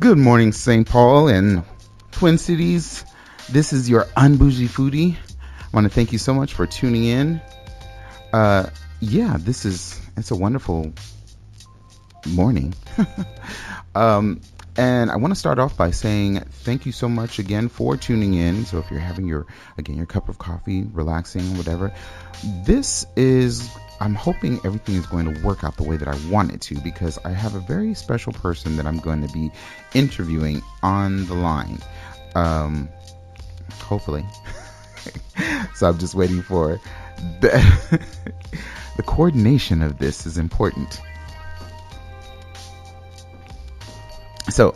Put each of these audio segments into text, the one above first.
Good morning, St. Paul and Twin Cities. This is your Un-Bougie Foodie. I want to thank you so much for tuning in. It's a wonderful morning. And I want to start off by saying thank you so much again for tuning in. So if you're having your cup of coffee, relaxing, whatever, I'm hoping everything is going to work out the way that I want it to, because I have a very special person that I'm going to be interviewing on the line. Hopefully. So I'm just waiting for the coordination of this is important. So,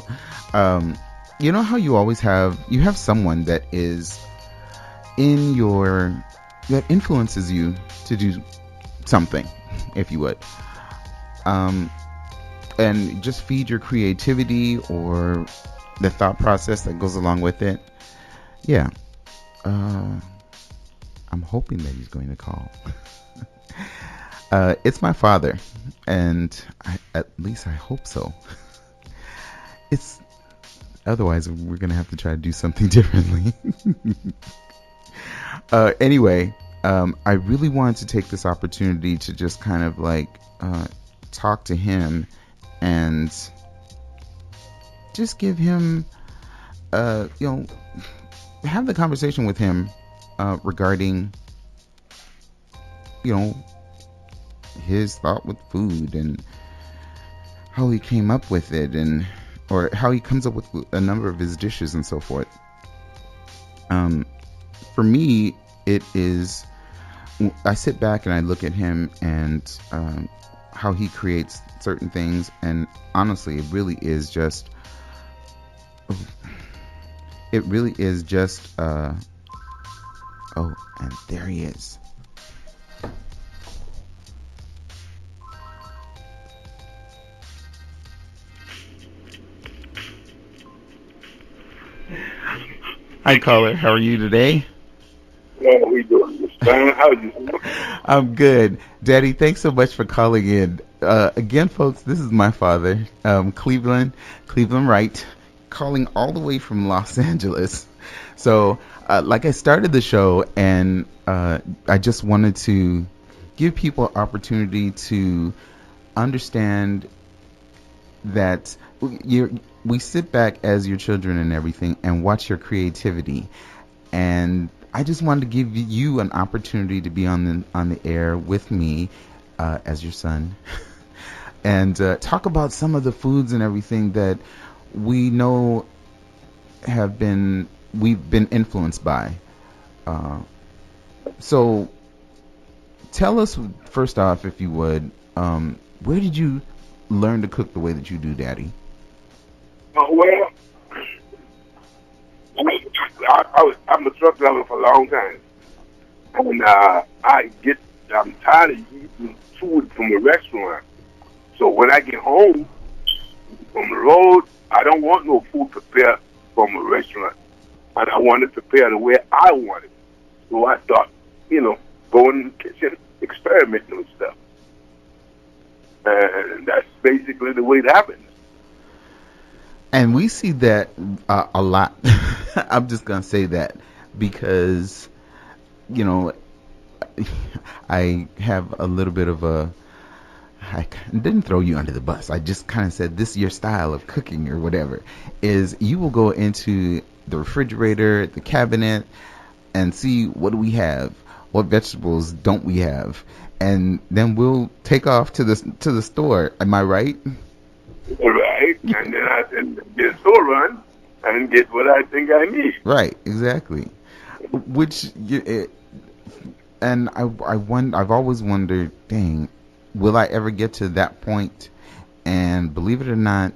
you know how you always have someone that is that influences you to do something, if you would, and just feed your creativity or the thought process that goes along with it. Yeah. I'm hoping that he's going to call. It's my father, and at least I hope so. Otherwise we're gonna have to try to do something differently. Anyway, I really wanted to take this opportunity to just kind of talk to him and just give him, have the conversation with him regarding, his thought with food and how he came up with it, or how he comes up with a number of his dishes and so forth. For me, it is, I sit back and I look at him and how he creates certain things, and honestly, it really is just oh, and there he is. Hi, caller. How are you today? Yeah, we doing? How are you? I'm good. Daddy, thanks so much for calling in. Again, folks, this is my father, Cleveland Wright, calling all the way from Los Angeles. So, I started the show, and I just wanted to give people opportunity to understand that we sit back as your children and everything and watch your creativity. And I just wanted to give you an opportunity to be on the air with me as your son and talk about some of the foods and everything that we know we've been influenced by. So tell us first off, if you would, where did you learn to cook the way that you do, Daddy? Well, I'm a truck driver for a long time, and I'm tired of eating food from a restaurant. So when I get home from the road, I don't want no food prepared from a restaurant, and I want it prepared the way I want it. So I start, going in the kitchen, experimenting with stuff, and that's basically the way it happens. And we see that a lot. I'm just going to say that because, I have a little bit of I didn't throw you under the bus. I just kind of said this is your style of cooking or whatever, is you will go into the refrigerator, the cabinet, and see what do we have, what vegetables don't we have, and then we'll take off to the store. Am I right? Right, and then I can get a store run and get what I think I need. Right, exactly. And I've always wondered, dang, will I ever get to that point? And believe it or not,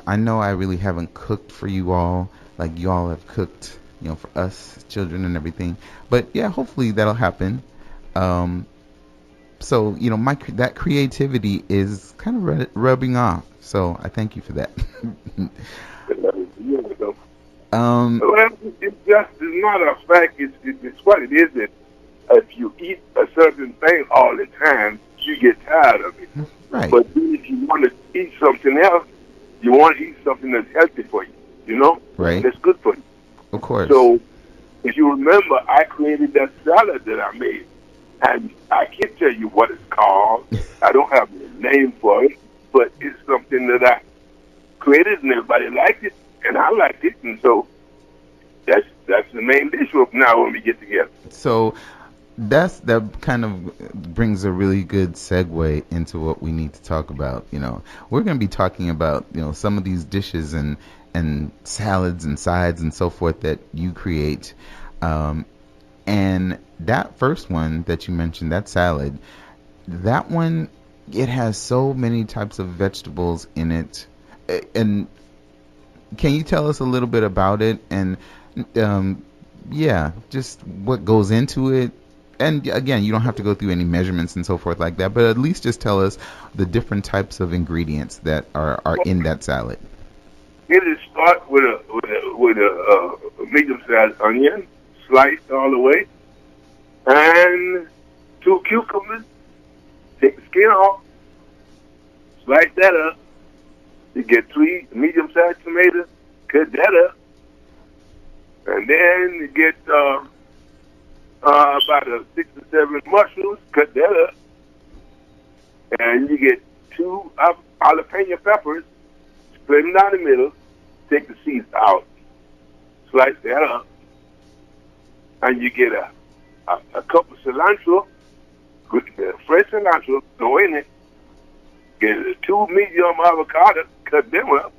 I know I really haven't cooked for you all like you all have cooked, for us children and everything. But yeah, hopefully that'll happen. So that creativity is kind of rubbing off. So I thank you for that. Well, it's just it's not a fact. It's what it is. That if you eat a certain thing all the time, you get tired of it. Right. But if you want to eat something else, You want to eat something that's healthy for you, you know, Right. that's good for you. Of course. So, if you remember, I created that salad that I made, and I can't tell you what it's called. I don't have a name for it, but it's something that I created, and everybody liked it, and I liked it, and so that's the main dish now when we get together. So that kind of brings a really good segue into what we need to talk about. We're going to be talking about some of these dishes and salads and sides and so forth that you create. And that first one that you mentioned, that salad, that one, it has so many types of vegetables in it. And can you tell us a little bit about it? And yeah, just what goes into it. And again, you don't have to go through any measurements and so forth like that, but at least just tell us the different types of ingredients that are in that salad. It is start with a medium-sized onion, sliced all the way, and 2 cucumbers. Take the skin off, slice that up. You get 3 medium-sized tomatoes, cut that up, and then you get about 6 or 7 mushrooms, cut that up, and you get 2 jalapeno peppers, split them down the middle, take the seeds out, slice that up, and you get a cup of cilantro, fresh cilantro, throw in it, get 2 medium avocados, cut them up,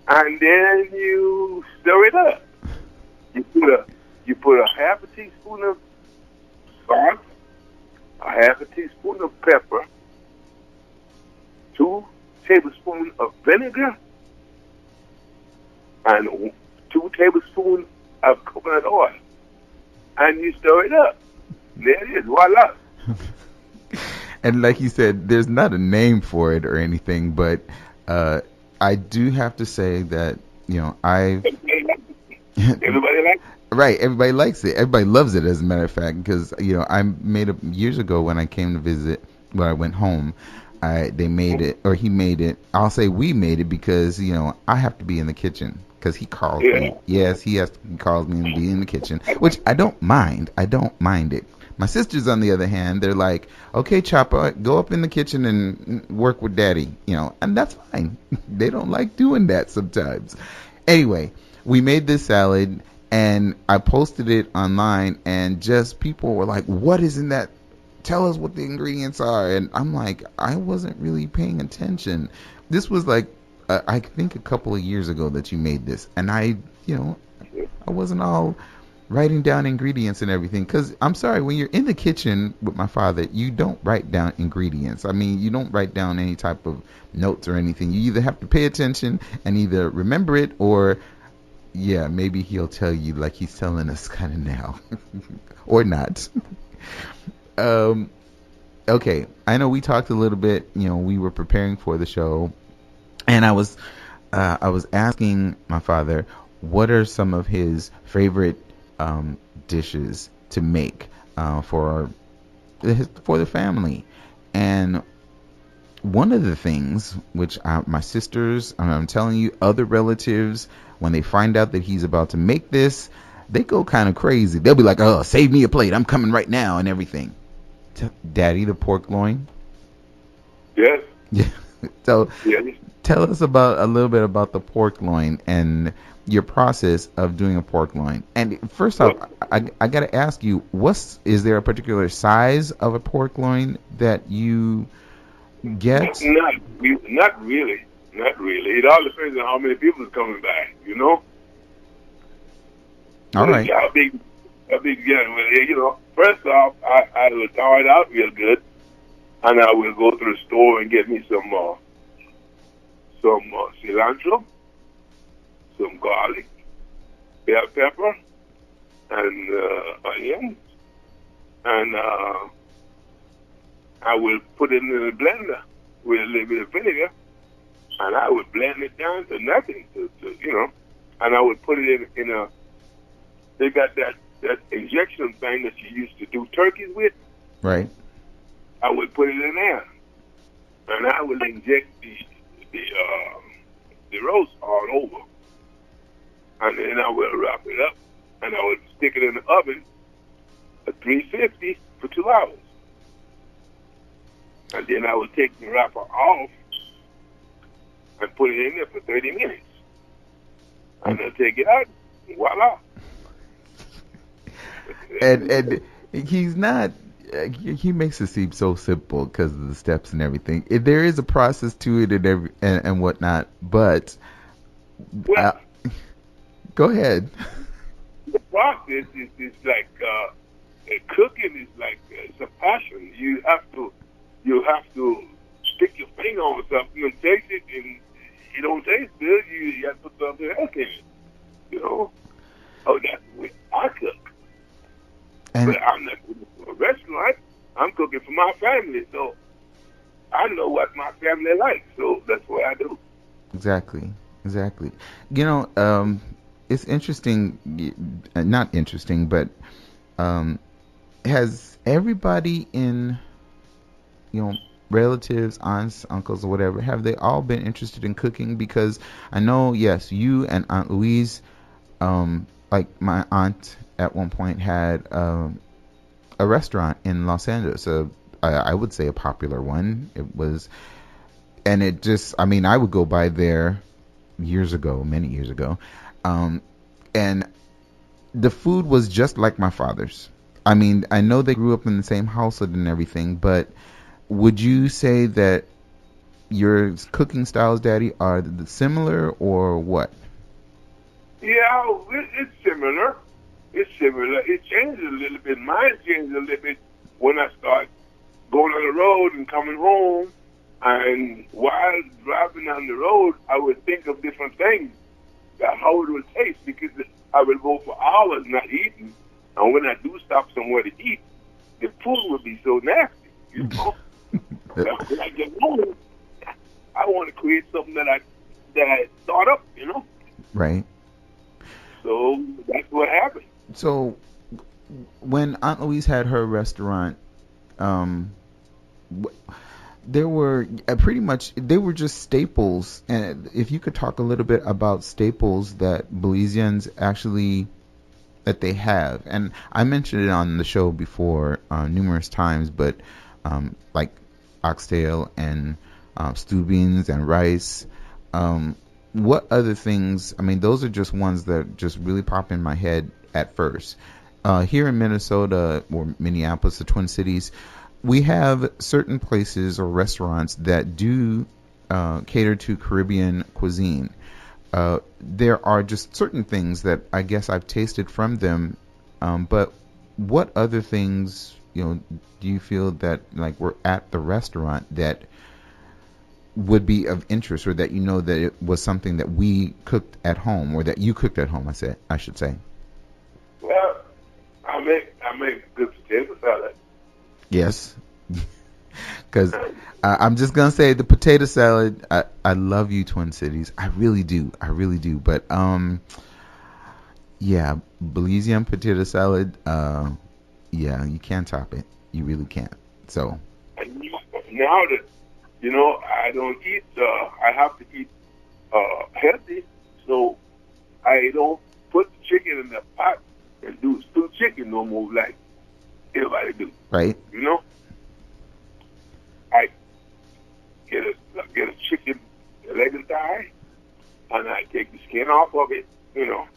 and then you stir it up. You put a half a teaspoon of salt, a half a teaspoon of pepper, 2 tablespoons of vinegar, and 2 tablespoons of coconut oil. And you stir it up. There it is. Voila. And like you said, there's not a name for it or anything, but I do have to say that, Everybody likes it. Right, everybody likes it. Everybody loves it, as a matter of fact, because I made it years ago when I came to visit. When I went home, they made it, or he made it. I'll say we made it because I have to be in the kitchen because he calls me. Yes, he calls me to be in the kitchen, which I don't mind. I don't mind it. My sisters, on the other hand, they're like, okay, Chopper, go up in the kitchen and work with Daddy, and that's fine. They don't like doing that sometimes. Anyway, we made this salad. And I posted it online, and just people were like, what is in that? Tell us what the ingredients are. And I'm like, I wasn't really paying attention. This was like, I think a couple of years ago that you made this. And I wasn't all writing down ingredients and everything. Because I'm sorry, when you're in the kitchen with my father, you don't write down ingredients. I mean, you don't write down any type of notes or anything. You either have to pay attention and either remember it or... yeah, maybe he'll tell you like he's telling us kind of now. Or not. Okay, I know we talked a little bit, we were preparing for the show. And I was asking my father, what are some of his favorite dishes to make for the family? And one of the things which my sisters, I'm telling you, other relatives, when they find out that he's about to make this, they go kind of crazy. They'll be like, oh, save me a plate. I'm coming right now and everything. Daddy, the pork loin? Yes. Yeah. So Yes. Tell us a little bit about the pork loin and your process of doing a pork loin. And first off, I got to ask you, is there a particular size of a pork loin that you get? Not really. Not really. It all depends on how many people is coming by, All right. How big, first off, I will thaw it out real good, and I will go to the store and get me some cilantro, some garlic, bell pepper, and onions, and I will put it in the blender with a little bit of vinegar, and I would blend it down to nothing, and I would put it in a. They got that injection thing that you used to do turkeys with. Right. I would put it in there, and I would inject the the roast all over. And then I would wrap it up, and I would stick it in the oven at 350 for 2 hours. And then I would take the wrapper off and put it in there for 30 minutes. And then take it out, and voila. And he's not. He makes it seem so simple because of the steps and everything. There is a process to it and whatnot, but Well, go ahead. the process is like cooking is like it's a passion. You have to stick your finger on something and taste it, and it don't taste good. You have to put something else in it. You know? Oh, that's the way I cook. And But I'm not cooking for a restaurant. I'm cooking for my family, so I know what my family likes. So that's what I do. exactly. You know, it's interesting. Not interesting, but has everybody in, you know, relatives, aunts, uncles, or whatever, have they all been interested in cooking? Because I know, yes, you and Aunt Louise, like my aunt at one point had a restaurant in Los Angeles. I would say a popular one. It was, and it just, I mean, I would go by there years ago, many years ago, and the food was just like my father's. I mean, I know they grew up in the same household and everything, but would you say that your cooking styles, Daddy, are similar or what? Yeah, it's similar. It's similar. It changes a little bit. Mine changes a little bit when I start going on the road and coming home. And while driving on the road, I would think of different things, how it would taste, because I would go for hours not eating. And when I do stop somewhere to eat, the food would be so nasty, you know. When I get home, I want to create something that I thought up, you know. Right. So that's what happened. So when Aunt Louise had her restaurant, there were pretty much, they were just staples. And if you could talk a little bit about staples that Belizeans actually, that they have. And I mentioned it on the show before numerous times, but like oxtail and stew beans and rice. What other things? I mean, those are just ones that just really pop in my head at first. Here in Minnesota or Minneapolis, the Twin Cities, we have certain places or restaurants that do cater to Caribbean cuisine. There are just certain things that I guess I've tasted from them, but what other things, you know, do you feel that like were at the restaurant that would be of interest, or that you know that it was something that we cooked at home, or that you cooked at home? I should say. Well, I make good potato salad. Yes, because I'm just gonna say the potato salad. I love you, Twin Cities. I really do. But yeah, Belizean potato salad. Yeah, you can't top it. You really can't. So And now that I don't eat. I have to eat healthy, so I don't put the chicken in the pot and do stewed chicken no more like everybody do. right. You know, I get a chicken leg and thigh, and I take the skin off of it. You know,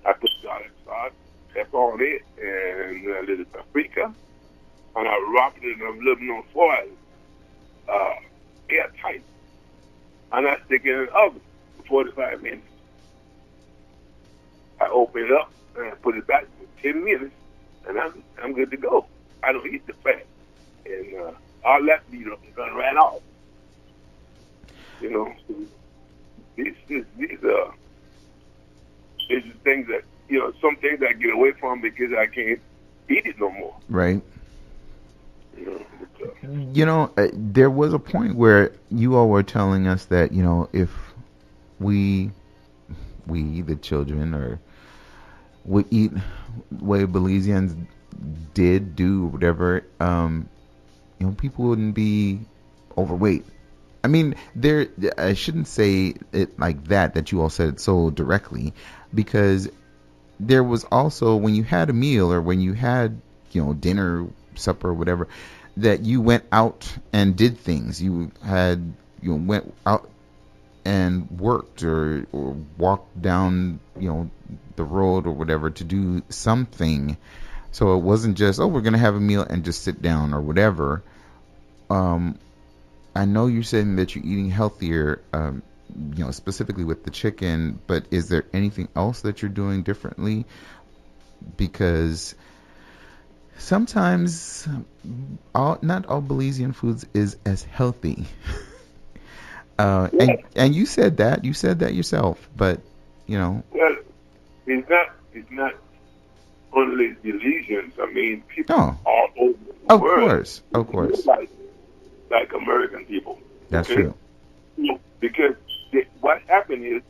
I put garlic sauce, pepper on it, and a little paprika, and I wrap it in aluminum foil, airtight, and I stick it in the oven for 45 minutes. I open it up and I put it back for 10 minutes, and I'm good to go. I don't eat the fat, and all that meat done ran off. You know, so these are things that some things I get away from because I can't eat it no more. Right. You know, There was a point where you all were telling us that, if we the children, or we eat the way Belizeans do whatever, people wouldn't be overweight. I mean, there. I shouldn't say it like that you all said it so directly, because there was also when you had a meal or when you had, dinner, supper, whatever, that you went out and did things. You had, went out and worked or walked down, the road or whatever to do something. So it wasn't just, oh, we're gonna have a meal and just sit down or whatever. Um, I know you're saying that you're eating healthier, specifically with the chicken, but is there anything else that you're doing differently? Because sometimes not all Belizean foods is as healthy. And you said that yourself, but Well, it's not only Belizeans. I mean, people no, all over the of world, course, of course, like American people. that's Okay, true. because what happened is,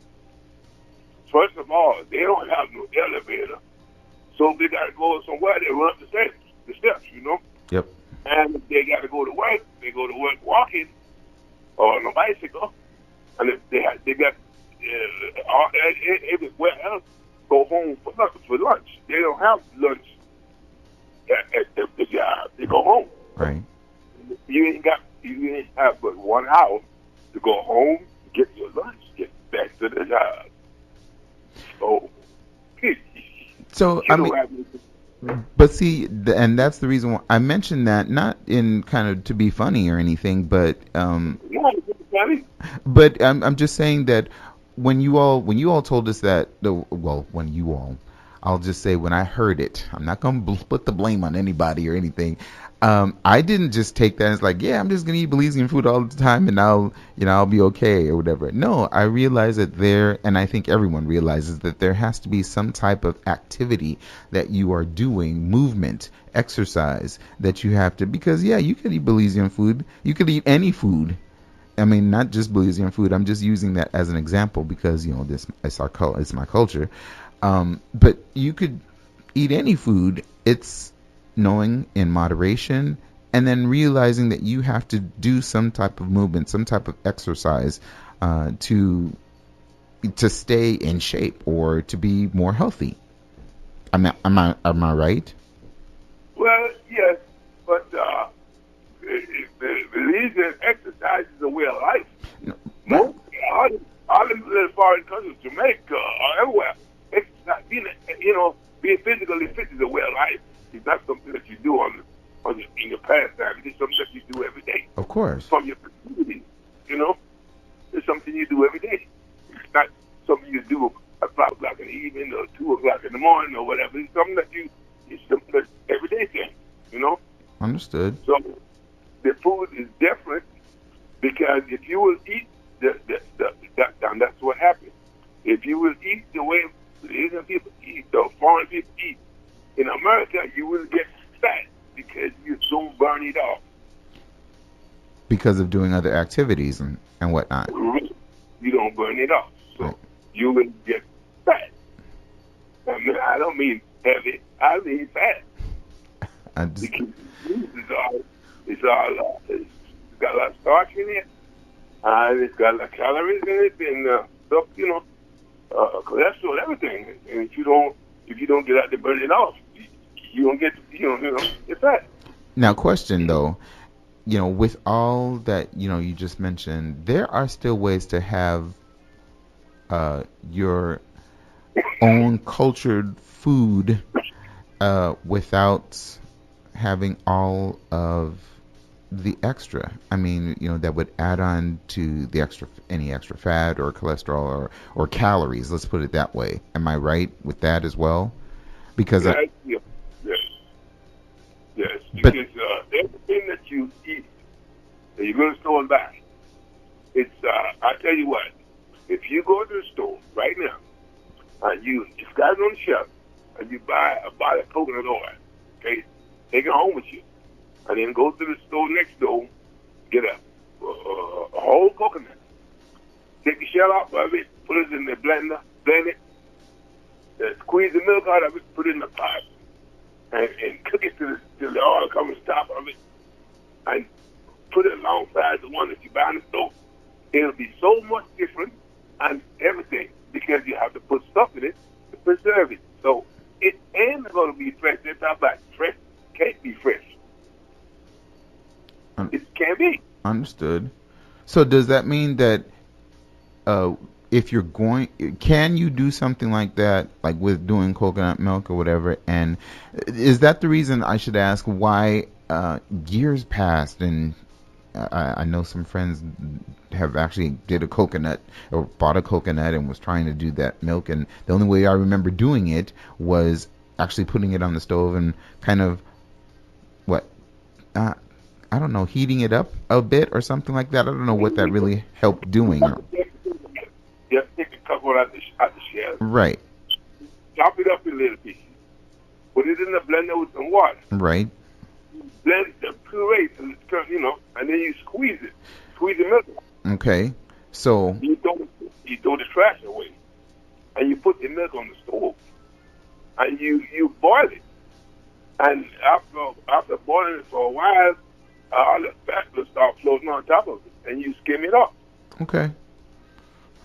first of all, they don't have no elevator, so they got to go somewhere. They run up the steps, Yep. and if they got to go to work. They go to work walking or on a bicycle, and if they got everywhere else go home for lunch. They don't have lunch at the job. They go home. Right. You ain't have but 1 hour to go home, get your lunch, get back to the job. So, So I mean, but see, and that's the reason why I mentioned that, not in kind of to be funny or anything, but I'm just saying that when you all told us that, I'll just say when I heard it, I'm not gonna put the blame on anybody or anything. I didn't just take that as like, yeah, I'm just gonna eat Belizean food all the time and I'll be okay or whatever. No, I realize that and I think everyone realizes that there has to be some type of activity that you are doing, movement, exercise that you have to, because yeah, you could eat Belizean food, you could eat any food. I mean, not just Belizean food. I'm just using that as an example because this it's my culture. But you could eat any food. It's knowing in moderation, and then realizing that you have to do some type of movement, some type of exercise, to stay in shape or to be more healthy. Am I right? Well, yes, but the religion exercise is a way of life. No, right. Most all the little foreign countries, Jamaica, or everywhere, exercise, being physically fit is a way of life. It's not something that you do in your pastime. It's something that you do every day Of course. from your community. It's something you do every day. It's not something you do at 5 o'clock in the evening or 2 o'clock in the morning or whatever. It's something it's something that's everyday thing. Understood. So the food is different because if you will eat and that's what happens. If you will eat the way the Asian people eat, the foreign people eat, in America you will get fat because you soon burn it off. Because of doing other activities and whatnot. You don't burn it off. So right. You will get fat. I don't mean heavy, I mean fat. Because it's got a lot of starch in it, and it's got a lot of calories in it, and stuff, cholesterol, everything. And if you don't get out to burn it off, you don't get get fat. Now, question though, with all that you just mentioned, there are still ways to have your own cultured food without having all of the extra. I mean, that would add on to the any extra fat or cholesterol or calories. Let's put it that way. Am I right with that as well? Because yes. Because everything that you eat, that you're going to store and buy, it's I tell you what. If you go to the store right now and you just got it on the shelf and you buy a bottle of coconut oil, okay, take it home with you, and then go to the store next door, get a whole coconut, take the shell off of it, put it in the blender, blend it, squeeze the milk out of it, put it in the pot, and cook it till the oil comes top of it, and put it alongside the one that you buy in the store. It'll be so much different and everything because you have to put stuff in it to preserve it. So it ain't going to be fresh. They're talking about fresh. Can't be fresh. It can't be. Understood. So does that mean that if you're going, can you do something like that, like with doing coconut milk or whatever? And is that the reason I should ask why years passed and I know some friends have actually did a coconut or bought a coconut and was trying to do that milk, and the only way I remember doing it was actually putting it on the stove and kind of what I don't know, heating it up a bit or something like that. I don't know what that really helped doing. Just take the coconut out the shell. Right. Chop it up in little pieces. Put it in the blender with some water. Right. Blend the puree, and then you squeeze it. Squeeze the milk. Okay. So you throw the trash away, and you put the milk on the stove, and you boil it. And after boiling it for a while, all the fat will start floating on top of it, and you skim it off. Okay.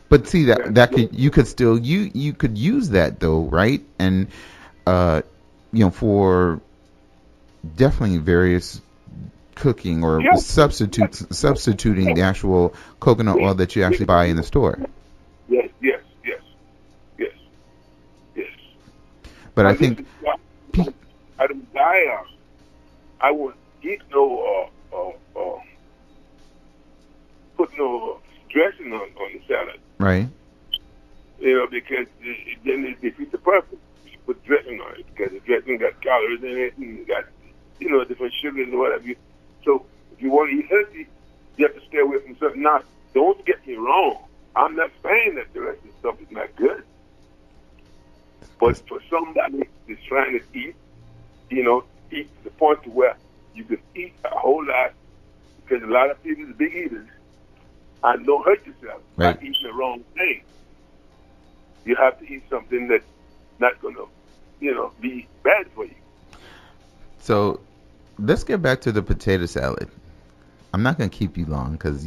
But see that you could still you could use that though, right? And for definitely various cooking or substituting the actual coconut oil that you actually buy in the store. Yes. But and I think I don't buy. I won't eat no put no dressing on the salad. Right. Because then it defeats the purpose. You put dressing on it because the dressing got calories in it and got different sugars and whatever. So if you want to eat healthy, you have to stay away from something. Now, don't get me wrong. I'm not saying that the rest of the stuff is not good. But for somebody that's trying to eat to the point to where you can eat a whole lot, because a lot of people are big eaters, and don't hurt yourself by eating the wrong thing. You have to eat something that's not going to, be bad for you. So let's get back to the potato salad. I'm not going to keep you long because,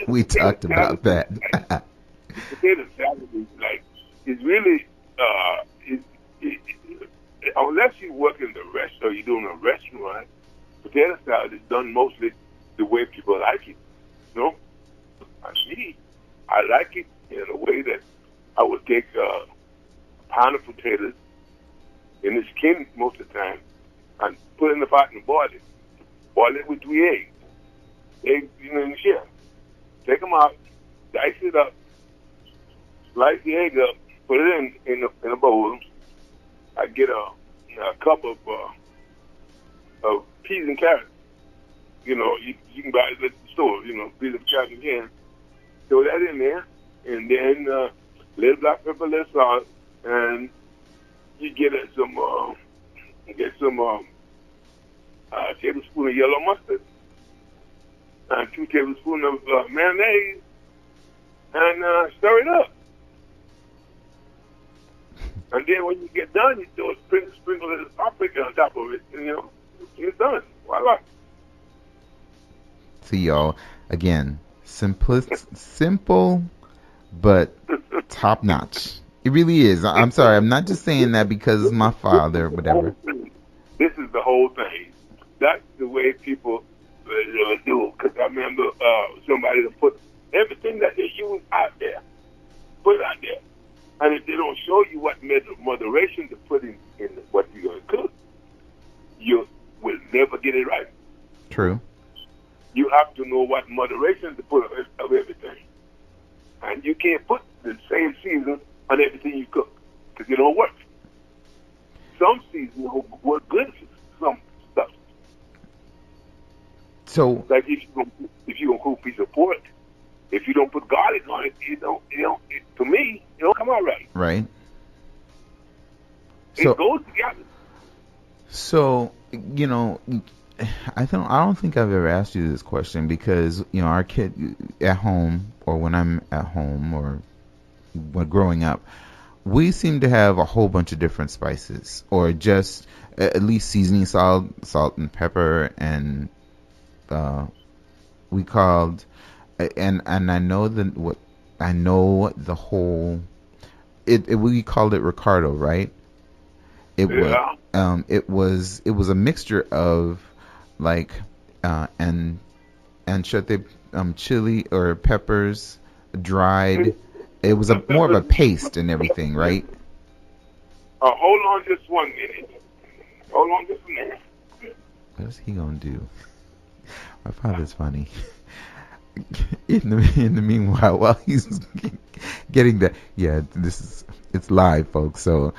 we talked about that. The potato salad is really, unless you work in the restaurant, you're doing a restaurant, potato salad is done mostly the way people like it. Me, I like it in a way that I would take a pound of potatoes in the skin most of the time and put it in the pot and boil it. Boil it with 3 eggs. Eggs, in the shell. Take them out, dice it up, slice the egg up, put it in a bowl. I get a cup of peas and carrots. You can buy it at the store. Peas and carrots again. Throw that in there, and then little black pepper, little salt, and you get some tablespoon of yellow mustard, and 2 tablespoons of mayonnaise, and stir it up. And then when you get done, you throw a sprinkle of paprika on top of it, and it's done. Voila. See y'all again. Simple, but top notch. It really is. I'm sorry. I'm not just saying that because it's my father or whatever. This is the whole thing. That's the way people do. Because I remember somebody to put everything that they use out there, put it out there. And if they don't show you what moderation to put in what you're going to cook, you will never get it right. True. You have to know what moderation to put of everything. And you can't put the same season on everything you cook because it don't work. Some seasons work good for some stuff. So, like if you're gonna cook a piece of pork, if you don't put garlic on it, to me, it don't come out right. Right. It goes together. So, I don't think I've ever asked you this question because our kid at home or when I'm at home or when growing up, we seem to have a whole bunch of different spices or just at least seasoning salt and pepper, and we called and I know the whole. We called it Ricardo, right? It was Yeah. it was a mixture of like and anchote, chili or peppers, dried. It was a more of a paste and everything, right? Hold on just 1 minute. Hold on just a minute. What's he gonna do? My father's funny. In the meanwhile, while he's getting that, yeah, it's live, folks. So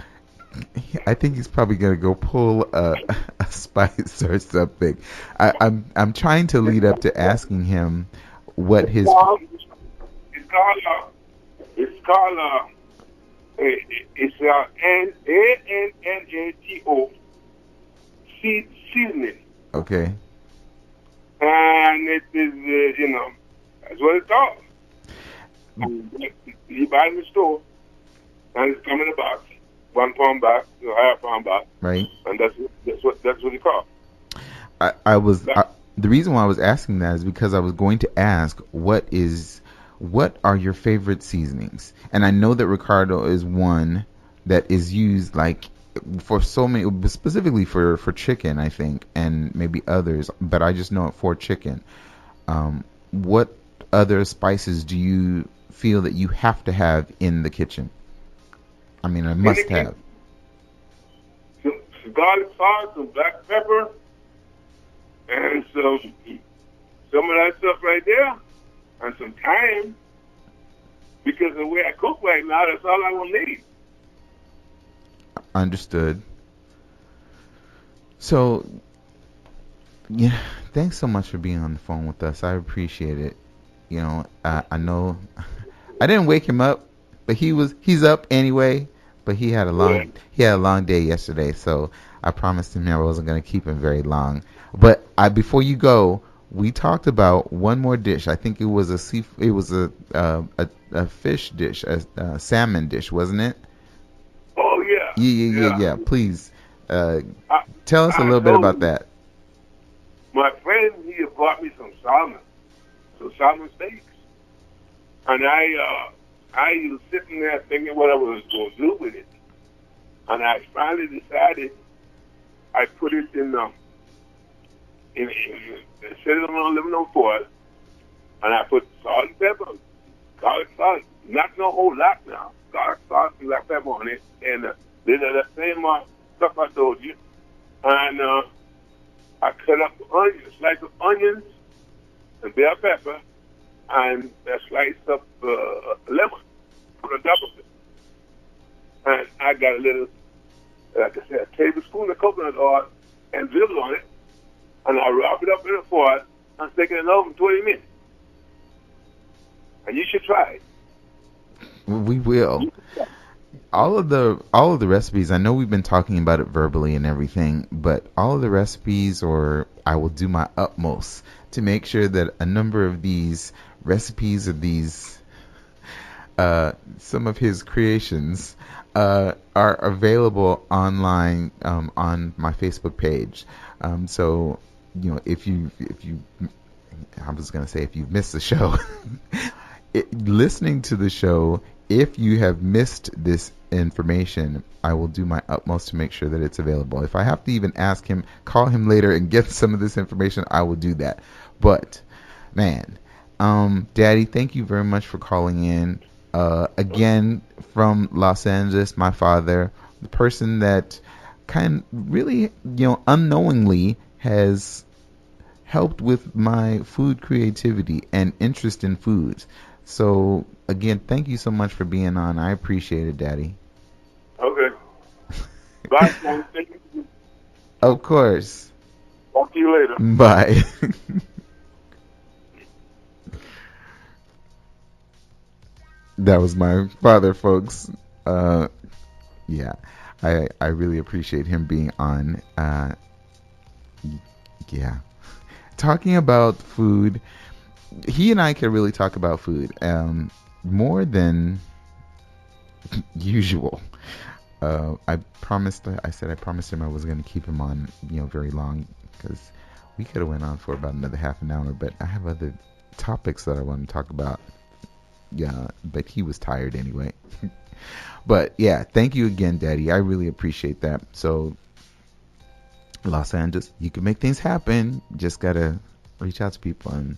I think he's probably gonna go pull a spice or something. I'm trying to lead up to asking him what his. It's called it's ANNATO seasoning, Okay. and it is that's what it's called. You buy it in the store, and it's come in a box, 1 pound box, half pound box, Right. and that's what it's called. The reason why I was asking that is because I was going to ask what are your favorite seasonings, and I know that Ricardo is one that is used like for so many, specifically for chicken, I think, and maybe others, but I just know it for chicken. What other spices do you feel that you have to have in the kitchen? I mean, a must have. Some garlic sauce, some black pepper, and some of that stuff right there, and some thyme. Because the way I cook right now, that's all I will need. Understood. So, yeah, thanks so much for being on the phone with us. I appreciate it. I know I didn't wake him up, but he's up anyway. But he had a long day yesterday, so I promised him I wasn't going to keep him very long. But before you go, we talked about one more dish. I think it was a fish dish, a salmon dish, wasn't it? Oh yeah. Yeah. Please, I, tell us a little bit about that. My friend, he had bought me some salmon steaks, and I was sitting there thinking what I was going to do with it, and I finally decided I put it in set it on aluminum foil, and I put salt and pepper, garlic sauce, not no whole lot now, garlic sauce and black pepper on it, and then that same stuff I told you, and I cut up onions, slice of onions, and bell pepper, and a slice of lemon, put on top of it, and I got a little, like I said, a tablespoon of coconut oil and drizzle on it, and I wrap it up in a foil and stick it in the oven for 20 minutes. And you should try it. We will. All of the recipes, I know we've been talking about it verbally and everything, but all of the recipes, or I will do my utmost to make sure that a number of these recipes of these some of his creations are available online on my Facebook page. So if you I was gonna say if you've missed the show, listening to the show, if you have missed this information, I will do my utmost to make sure that it's available. If I have to even call him later and get some of this information, I will do that. But man, Daddy, thank you very much for calling in. Again, from Los Angeles, my father, the person that kind of really, unknowingly has helped with my food creativity and interest in foods. So again, thank you so much for being on. I appreciate it, Daddy. Okay. Bye, man. Thank you. Of course. Talk to you later. Bye. That was my father, folks. Yeah, I really appreciate him being on. Yeah, talking about food. He and I could really talk about food more than usual. I said I promised him I was going to keep him on, very long, because we could have went on for about another half an hour, but I have other topics that I want to talk about. Yeah, but he was tired anyway. But yeah, thank you again, Daddy. I really appreciate that. So, Los Angeles, you can make things happen. Just gotta reach out to people and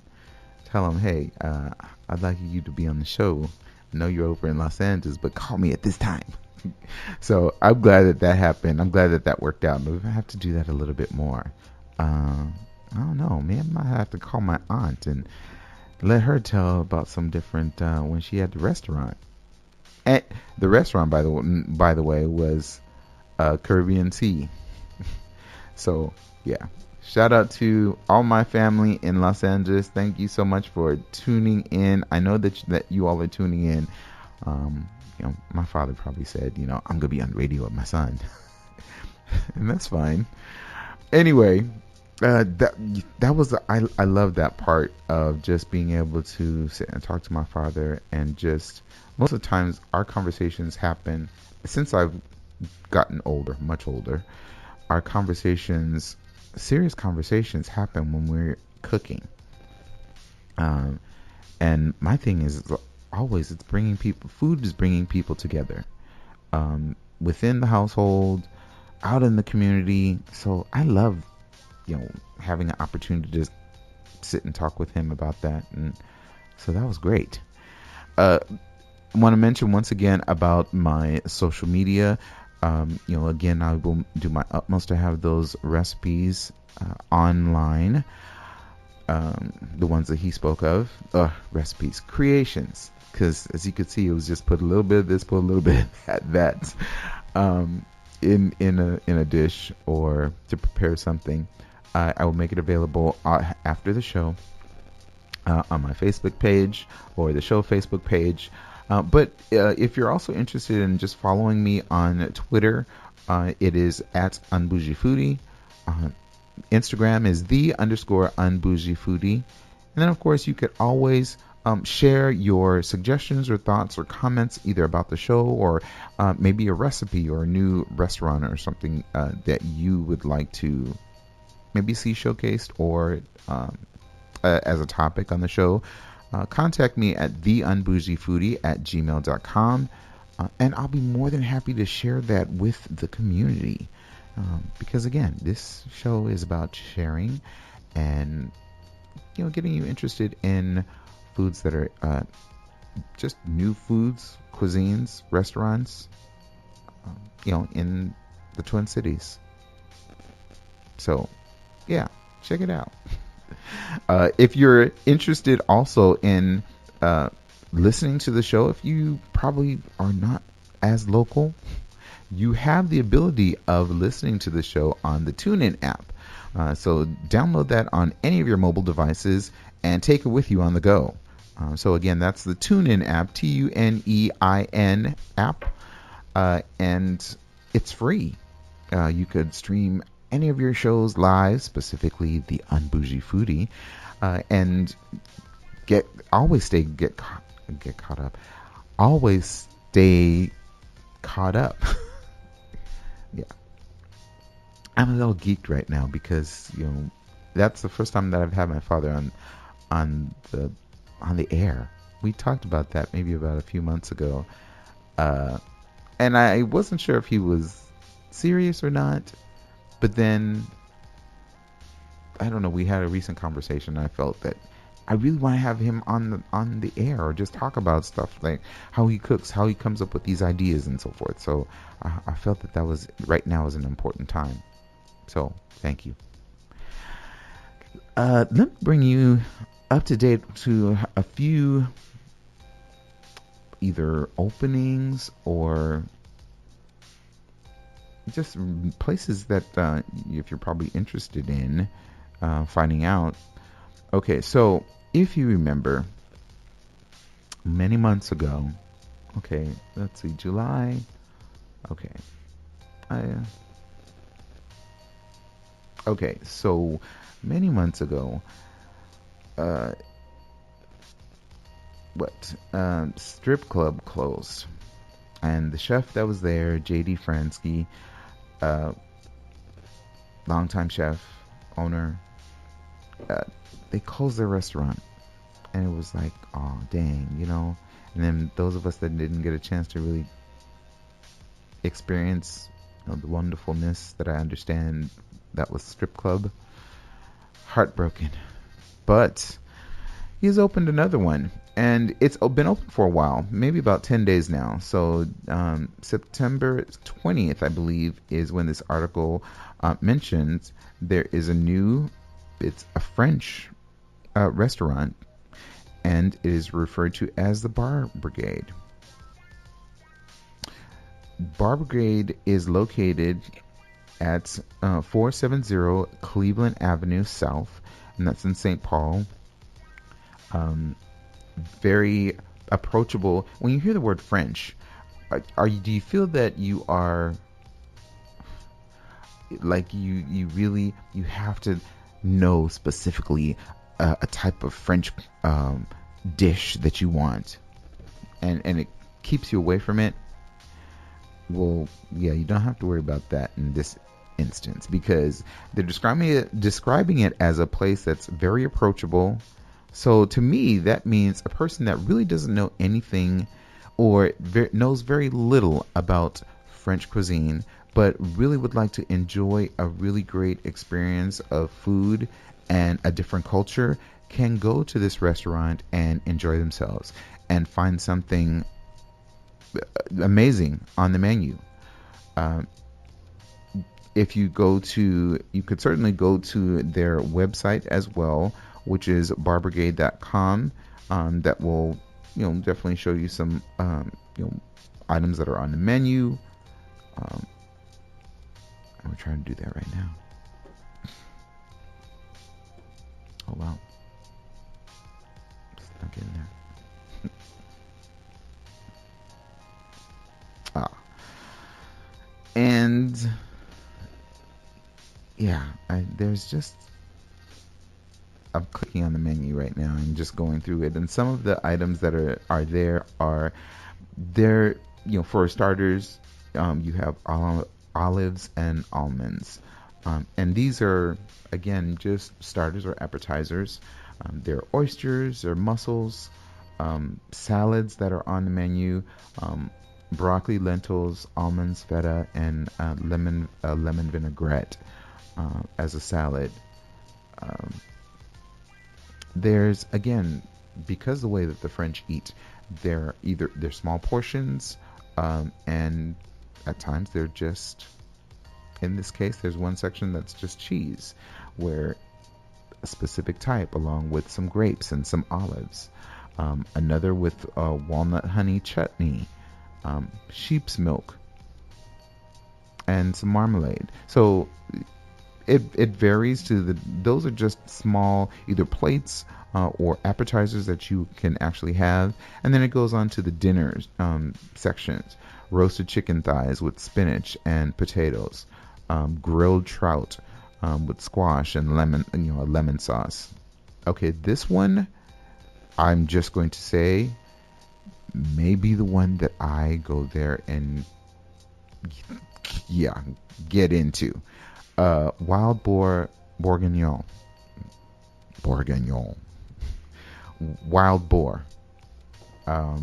tell them, hey, I'd like you to be on the show. I know you're over in Los Angeles, but call me at this time. So I'm glad that that happened. I'm glad that that worked out. But we have to do that a little bit more. I don't know. Maybe I might have to call my aunt and let her tell about some different when she had the restaurant. And the restaurant, by the way, was Caribbean Sea. So yeah, shout out to all my family in Los Angeles. Thank you so much for tuning in. I know that you all are tuning in. My father probably said, I'm gonna be on radio with my son, and that's fine. Anyway, that was I love that part of just being able to sit and talk to my father, and just most of the times our conversations happen since I've gotten older, much older. Our conversations, serious conversations, happen when we're cooking. And my thing is always it's bringing people. Food is bringing people together, within the household, out in the community. So I love, having an opportunity to just sit and talk with him about that, and so that was great. I want to mention once again about my social media. Again, I will do my utmost to have those recipes online. The ones that he spoke of, recipes, creations, because as you could see, it was just put a little bit of this, put a little bit of that, in a dish, or to prepare something. I will make it available after the show on my Facebook page or the show Facebook page. But if you're also interested in just following me on Twitter, it is at Un-Bougie Foodie. Instagram is _Un-Bougie Foodie. And then, of course, you could always share your suggestions or thoughts or comments either about the show or maybe a recipe or a new restaurant or something that you would like to maybe see showcased or as a topic on the show. Contact me at theunbougiefoodie@gmail.com, and I'll be more than happy to share that with the community. Because again, this show is about sharing and getting you interested in foods that are just new foods, cuisines, restaurants, in the Twin Cities. So yeah, check it out. If you're interested also in listening to the show, if you probably are not as local, you have the ability of listening to the show on the TuneIn app. So download that on any of your mobile devices and take it with you on the go. So again, that's the TuneIn app, TUNEIN app, and it's free. You could stream any of your shows live, specifically the Un-Bougie Foodie, and get caught up. Always stay caught up. Yeah, I'm a little geeked right now because that's the first time that I've had my father on the air. We talked about that maybe about a few months ago, and I wasn't sure if he was serious or not. But then, I don't know, we had a recent conversation and I felt that I really want to have him on the air or just talk about stuff like how he cooks, how he comes up with these ideas and so forth. So I felt that was right now is an important time. So thank you. Let me bring you up to date to a few either openings or just places that if you're probably interested in finding out. Okay, so if you remember many months ago, okay, let's see, July, okay, okay, so many months ago, strip club closed, and the chef that was there, J.D. Fransky, longtime chef, owner, they closed their restaurant and it was like, oh dang, And then those of us that didn't get a chance to really experience, the wonderfulness that I understand that was strip club, heartbroken. But he's opened another one, and it's been open for a while, maybe about 10 days now. So September 20th, I believe, is when this article mentions there is it's a French restaurant, and it is referred to as the Bar Brigade. Bar Brigade is located at 470 Cleveland Avenue South, and that's in St. Paul. Very approachable. When you hear the word French, do you feel that you are like you have to know specifically a type of French dish that you want, and it keeps you away from it? Well, yeah, you don't have to worry about that in this instance, because they're describing it as a place that's very approachable. So to me, that means a person that really doesn't know anything or knows very little about French cuisine, but really would like to enjoy a really great experience of food and a different culture, can go to this restaurant and enjoy themselves and find something amazing on the menu. If you could certainly go to their website as well, which is barbrigade.com. That will, definitely show you some, items that are on the menu. I'm trying to do that right now. Oh wow, it's not getting there. And yeah, I'm clicking on the menu right now and just going through it, and some of the items that are there. For starters, you have olives and almonds, and these are, again, just starters or appetizers. There are oysters, there are mussels, salads that are on the menu, broccoli, lentils, almonds, feta, and lemon vinaigrette as a salad. There's, again, because the way that the French eat, they're small portions, and at times they're just, in this case, there's one section that's just cheese, where a specific type, along with some grapes and some olives. Another with walnut honey chutney, sheep's milk, and some marmalade. So it varies those are just small either plates or appetizers that you can actually have. And then it goes on to the dinner sections: roasted chicken thighs with spinach and potatoes, grilled trout with squash and a lemon sauce. Okay, this one, I'm just going to say, may be the one that I go there and get into. Wild bourguignon, wild boar. I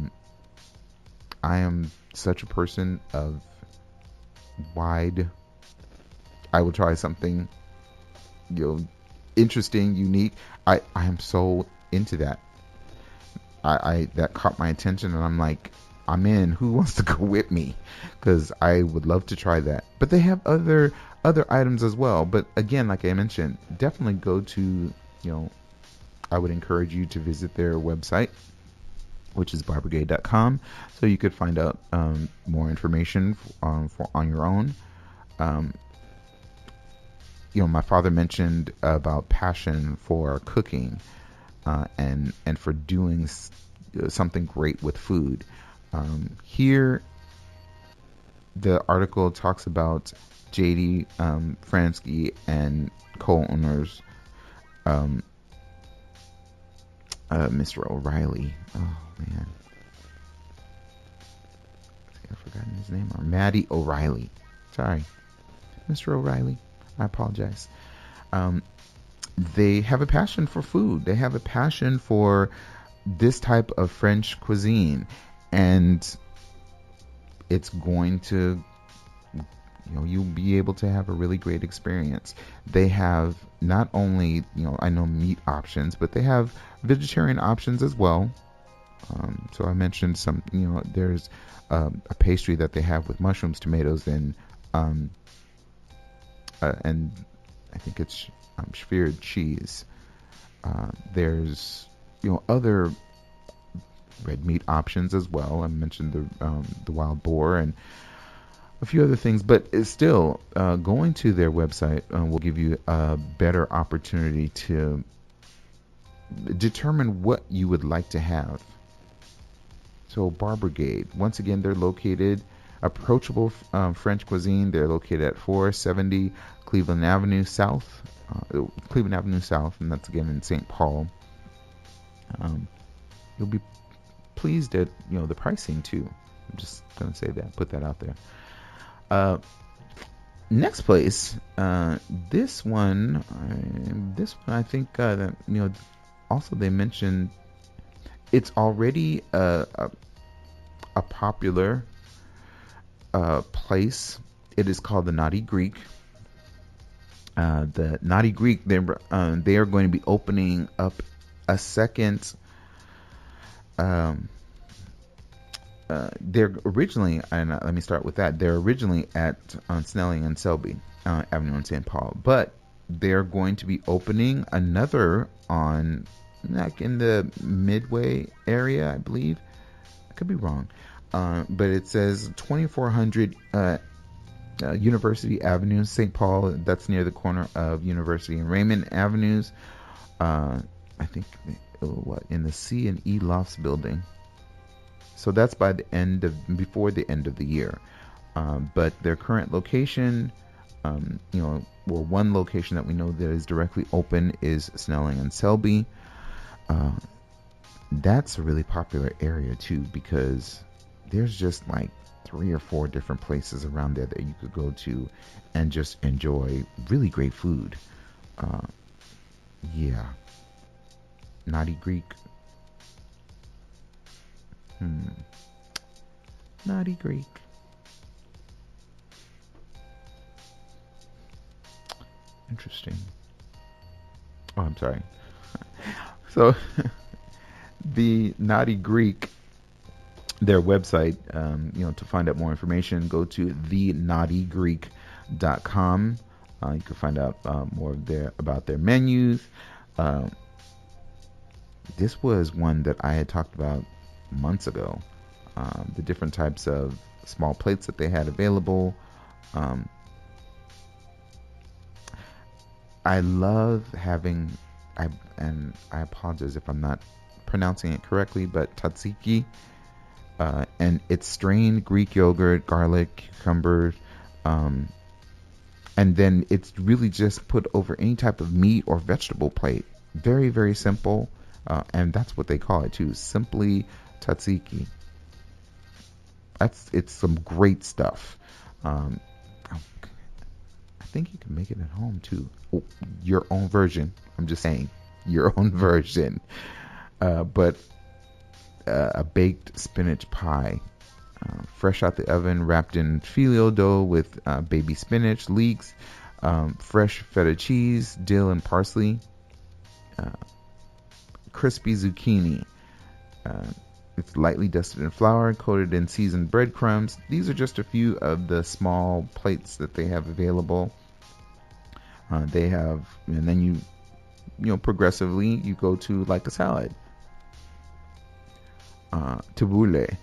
am such a person of I will try something, interesting, unique. I am so into that. I that caught my attention, and I'm like, I'm in. Who wants to go with me? Because I would love to try that. But they have other items as well. But again, like I mentioned, definitely go to, I would encourage you to visit their website, which is barbrigade.com, so you could find out more information on your own. My father mentioned about passion for cooking and for doing something great with food. Here, the article talks about J.D. Fransky and co-owners, Mr. O'Reilly. Oh man, I've forgotten his name. Maddie O'Reilly. Sorry, Mr. O'Reilly. I apologize. They have a passion for food. They have a passion for this type of French cuisine, and it's going to, you'll be able to have a really great experience. They have not only, I know meat options, but they have vegetarian options as well. So I mentioned some, there's a pastry that they have with mushrooms, tomatoes, and I think it's Schwered cheese. There's, other red meat options as well. I mentioned the wild boar and a few other things, but it's still going to their website will give you a better opportunity to determine what you would like to have. So Bar Brigade, once again, they're located approachable French cuisine. They're located at 470 Cleveland Avenue South, and that's again in St. Paul. You'll be pleased at the pricing too. I'm just gonna say that, put that out there. Next place, this one I think that also they mentioned it's already a popular place. It is called the Naughty Greek. The Naughty Greek, they are going to be opening up a second. They're originally, and let me start with that. They're originally on Snelling and Selby Avenue in St. Paul, but they're going to be opening another on like in the Midway area, I believe. I could be wrong, but it says 2400 University Avenue, St. Paul. That's near the corner of University and Raymond Avenues. I think in the C and E Lofts building. So that's before the end of the year. But their current location, one location that we know that is directly open is Snelling and Selby. That's a really popular area too, because there's just like 3 or 4 different places around there that you could go to and just enjoy really great food. Yeah. Naughty Greek. Naughty Greek. Interesting. Oh, I'm sorry. So, the Naughty Greek, their website, to find out more information, go to thenaughtygreek.com. You can find out more about their menus. This was one that I had talked about months ago. The different types of small plates that they had available. I love having, and I apologize if I'm not pronouncing it correctly, but tzatziki, and it's strained Greek yogurt, garlic, cucumbers, and then it's really just put over any type of meat or vegetable plate. Very, very simple, and that's what they call it too, simply tzatziki. It's some great stuff. I think you can make it at home too. Oh, your own version. I'm just saying, your own version. But a baked spinach pie, fresh out the oven, wrapped in phyllo dough with baby spinach, leeks, fresh feta cheese, dill and parsley, crispy zucchini. It's lightly dusted in flour, coated in seasoned breadcrumbs. These are just a few of the small plates that they have available. They have, and then you progressively you go to like a salad. Tabbouleh,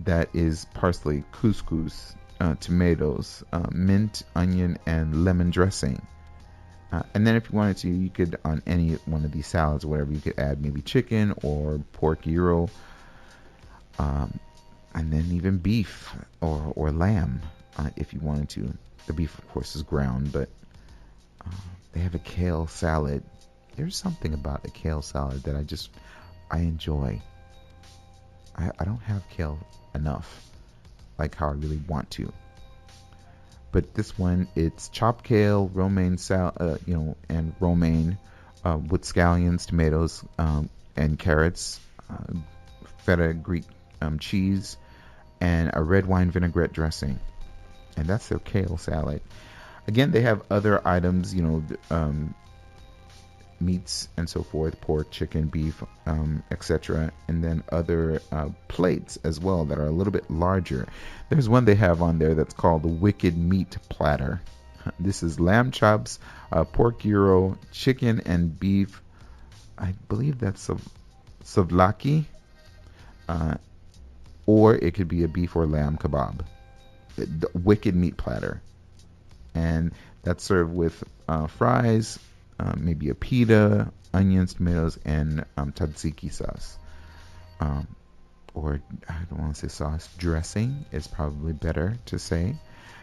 that is parsley, couscous, tomatoes, mint, onion, and lemon dressing. And then if you wanted to, you could, on any one of these salads or whatever, you could add maybe chicken or pork gyro, and then even beef or lamb if you wanted to. The beef, of course, is ground, but they have a kale salad. There's something about a kale salad that I enjoy. I don't have kale enough, like how I really want to. But this one, it's chopped kale, romaine and romaine with scallions, tomatoes, and carrots, feta Greek cheese, and a red wine vinaigrette dressing. And that's their kale salad. Again, they have other items, meats and so forth, pork, chicken, beef, etc. And then other plates as well that are a little bit larger. There's one they have on there that's called the Wicked Meat Platter. This is lamb chops, pork gyro, chicken and beef. I believe that's souvlaki, or it could be a beef or lamb kebab. The Wicked Meat Platter. And that's served with fries, maybe a pita, onions, tomatoes, and tzatziki sauce. Or I don't want to say sauce, dressing is probably better to say.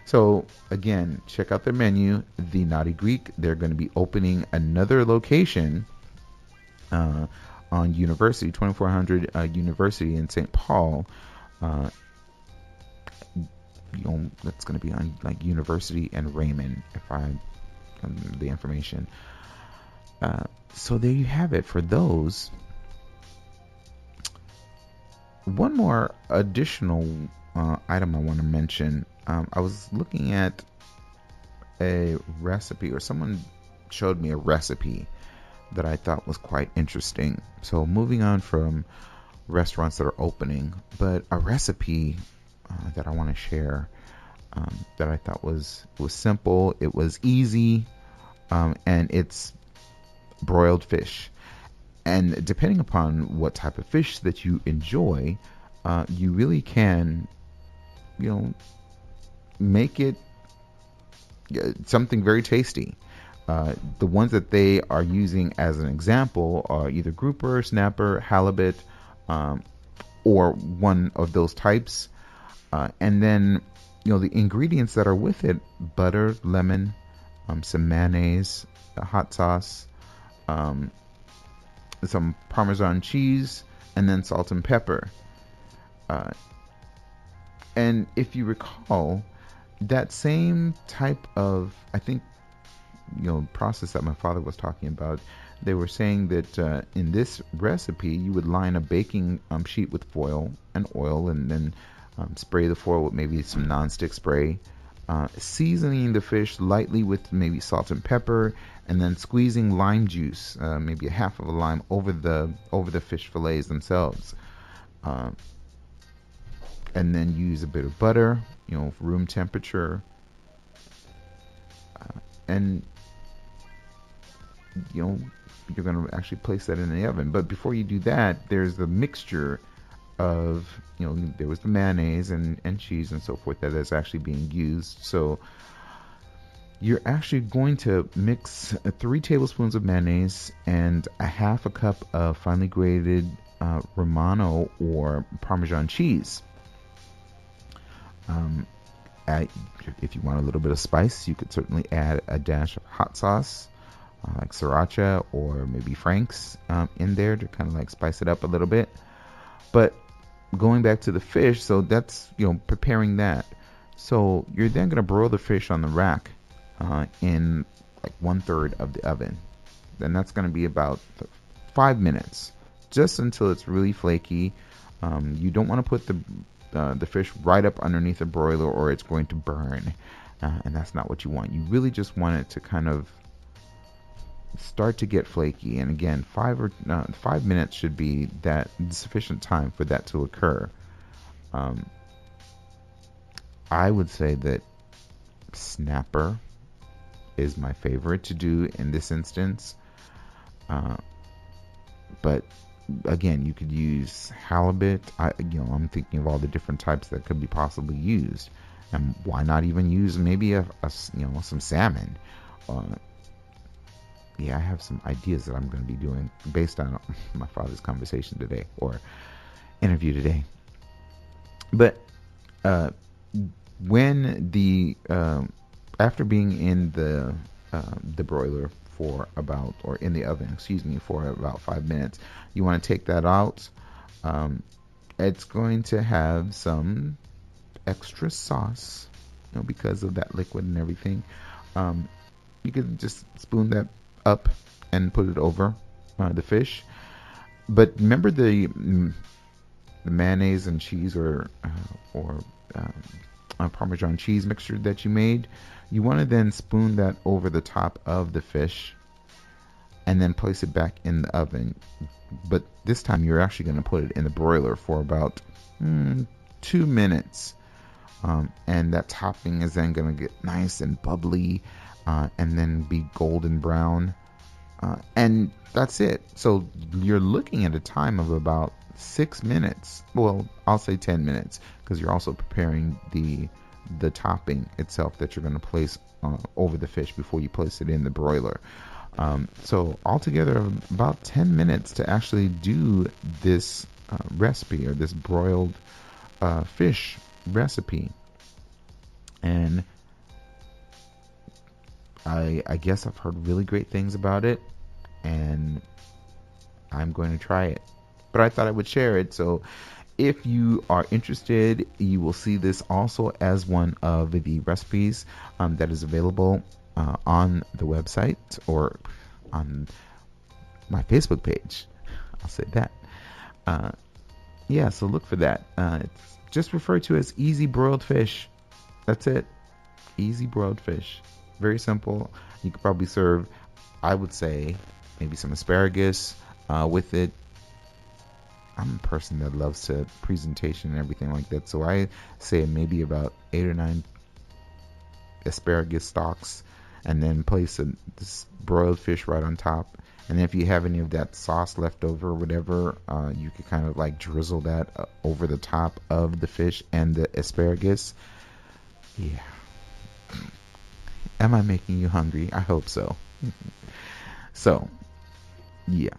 So again, check out their menu, The Naughty Greek. They're going to be opening another location on University, 2400 University in St. Paul. That's going to be on like University and Raymond, if I the information. So there you have it for those. One more additional item I want to mention. I was looking at a recipe, or someone showed me a recipe that I thought was quite interesting. So moving on from restaurants that are opening, but a recipe that I want to share that I thought was simple, it was easy, and it's broiled fish. And depending upon what type of fish that you enjoy, you really can, make it something very tasty. The ones that they are using as an example are either grouper, snapper, halibut, or one of those types. And then, the ingredients that are with it: butter, lemon, some mayonnaise, hot sauce, some Parmesan cheese, and then salt and pepper. And if you recall, that same type of, I think, process that my father was talking about, they were saying that in this recipe, you would line a baking sheet with foil and oil, and then spray the foil with maybe some nonstick spray, seasoning the fish lightly with maybe salt and pepper, and then squeezing lime juice, maybe a half of a lime, over the fish fillets themselves. And then use a bit of butter, room temperature, and you're going to actually place that in the oven. But before you do that, there's the mixture of, there was the mayonnaise and cheese and so forth that is actually being used. So you're actually going to mix 3 tablespoons of mayonnaise and a half a cup of finely grated Romano or Parmesan cheese. If you want a little bit of spice, you could certainly add a dash of hot sauce, like sriracha or maybe Frank's in there to kind of like spice it up a little bit. But going back to the fish, so that's, preparing that. So you're then going to broil the fish on the rack in like 1/3 of the oven. Then that's going to be about 5 minutes, just until it's really flaky. You don't want to put the fish right up underneath the broiler, or it's going to burn, and that's not what you want. You really just want it to kind of start to get flaky. And again, 5 minutes should be that sufficient time for that to occur. I would say that snapper is my favorite to do in this instance, but again, you could use halibut. I'm thinking of all the different types that could be possibly used, and why not even use maybe some salmon? I have some ideas that I'm going to be doing based on my father's conversation today, or interview today. But when after being in the broiler for about, or in the oven, for about 5 minutes, you want to take that out. It's going to have some extra sauce, because of that liquid and everything. You could just spoon that up and put it over the fish. But remember the mayonnaise and cheese or Parmesan cheese mixture that you made? You want to then spoon that over the top of the fish and then place it back in the oven. But this time you're actually going to put it in the broiler for about 2 minutes. And that topping is then going to get nice and bubbly and then be golden brown. And that's it. So you're looking at a time of about 6 minutes. Well, I'll say 10 minutes because you're also preparing the topping itself that you're going to place over the fish before you place it in the broiler. So altogether about 10 minutes to actually do this recipe, or this broiled fish recipe. And I guess I've heard really great things about it, and I'm going to try it. But I thought I would share it. So if you are interested, you will see this also as one of the recipes that is available on the website or on my Facebook page. I'll say that. Yeah, so look for that. It's just referred to as easy broiled fish. That's it. Easy broiled fish. Very simple. You could probably serve, I would say, maybe some asparagus with it. I'm a person that loves to presentation and everything like that, so I say maybe about 8 or 9 asparagus stalks, and then place this broiled fish right on top. And if you have any of that sauce left over or whatever, you could kind of like drizzle that over the top of the fish and the asparagus. Yeah. Am I making you hungry? I hope so. So, yeah.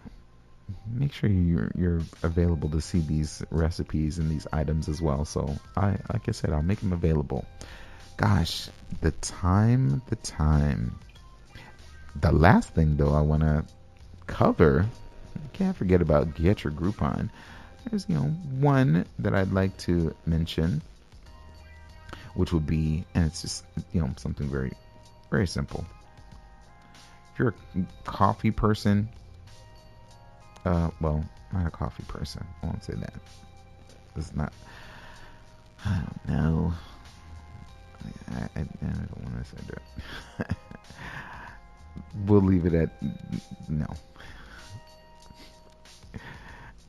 Make sure you're available to see these recipes and these items as well. So, like I said, I'll make them available. Gosh, the time. The last thing, though, I want to cover, can't forget about Get Your Groupon. There's, one that I'd like to mention, which would be, and it's just, something very, very simple. If you're a coffee person, well, not a coffee person. I won't say that. It's not. I don't know. I don't want to say that. We'll leave it at no.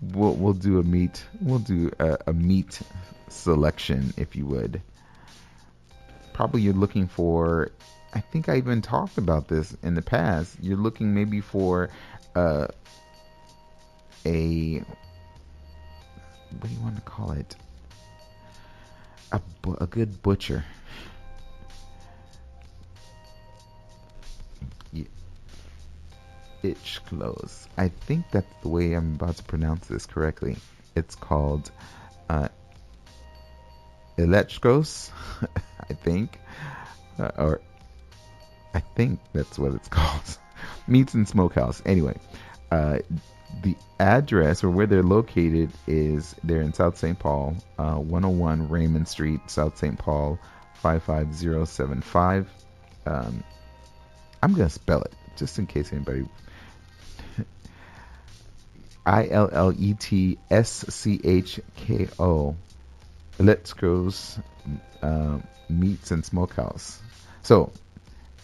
We'll do a meat. We'll do a meat selection, if you would. Probably you're looking for. I think I even talked about this in the past. You're looking maybe for a what do you want to call it? A good butcher. Yeah. Illetschko. I think that's the way I'm about to pronounce this correctly. It's called Illetschko, I think, or I think that's what it's called. Meats and Smokehouse. Anyway, the address or where they're located is they're in South St. Paul, 101 Raymond Street, South St. Paul, 55075. I'm going to spell it just in case anybody. Illetschko. Illetschko's Meats and Smokehouse. So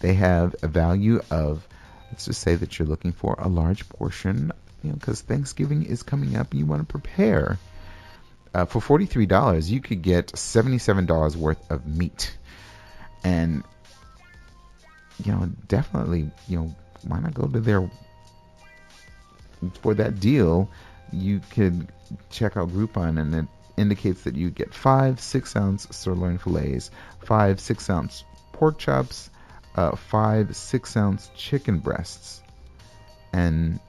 they have a value of, let's just say that you're looking for a large portion, because Thanksgiving is coming up and you want to prepare. For $43, you could get $77 worth of meat. And, definitely, why not go to their, for that deal, you could check out Groupon, and it indicates that you get 5 6-ounce sirloin fillets, 5 6-ounce pork chops, 5 6-ounce chicken breasts. And,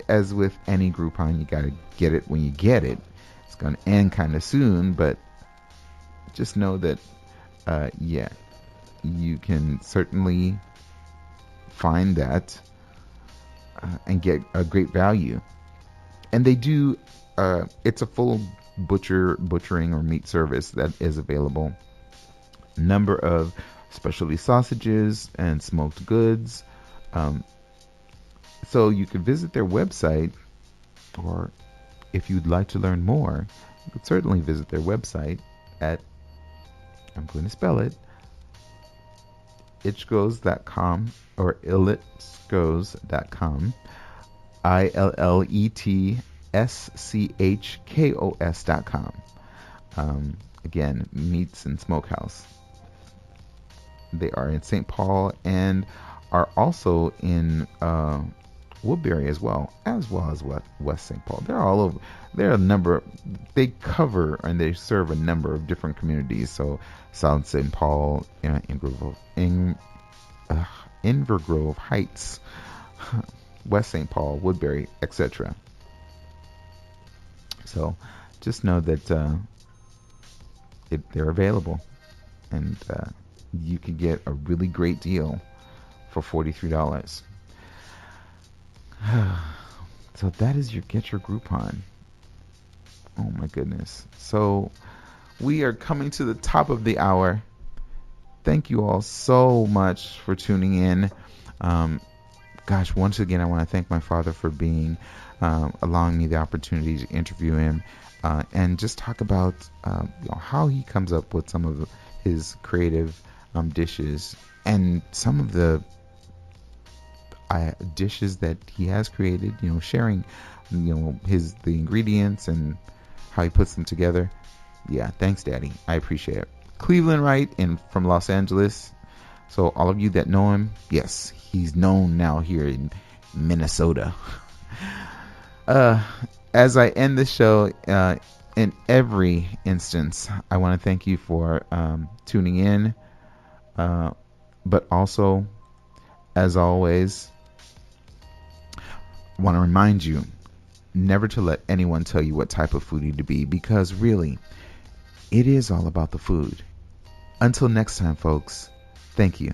as with any Groupon, you got to get it when you get it. It's going to end kind of soon, but just know that, you can certainly find that and get a great value. And they do, it's a full butchering or meat service that is available. Number of specialty sausages and smoked goods. So you can visit their website or if you'd like to learn more, you could certainly visit their website at, I'm going to spell it, Illetschkos.com or Illetschkos.com, ILLETSCHKOS.com. Again, Meats and Smokehouse. They are in St. Paul and are also in Woodbury as well as West St. Paul. They're all over. There are a number. They cover and they serve a number of different communities. So South St. Paul, Invergrove Heights, West St. Paul, Woodbury, etc. So just know that they're available, and you can get a really great deal for $43. So that is your Groupon. Oh my goodness. So we are coming to the top of the hour. Thank you all so much for tuning in. Once again, I want to thank my father for allowing me the opportunity to interview him and just talk about how he comes up with some of his creative dishes and some of the dishes that he has created, sharing the ingredients and how he puts them together. Yeah, thanks, Daddy. I appreciate it. Cleveland Wright from Los Angeles. So all of you that know him, yes, he's known now here in Minnesota. As I end the show, in every instance, I want to thank you for tuning in. But also, as always, I want to remind you never to let anyone tell you what type of foodie to be, because really, it is all about the food. Until next time, folks, thank you.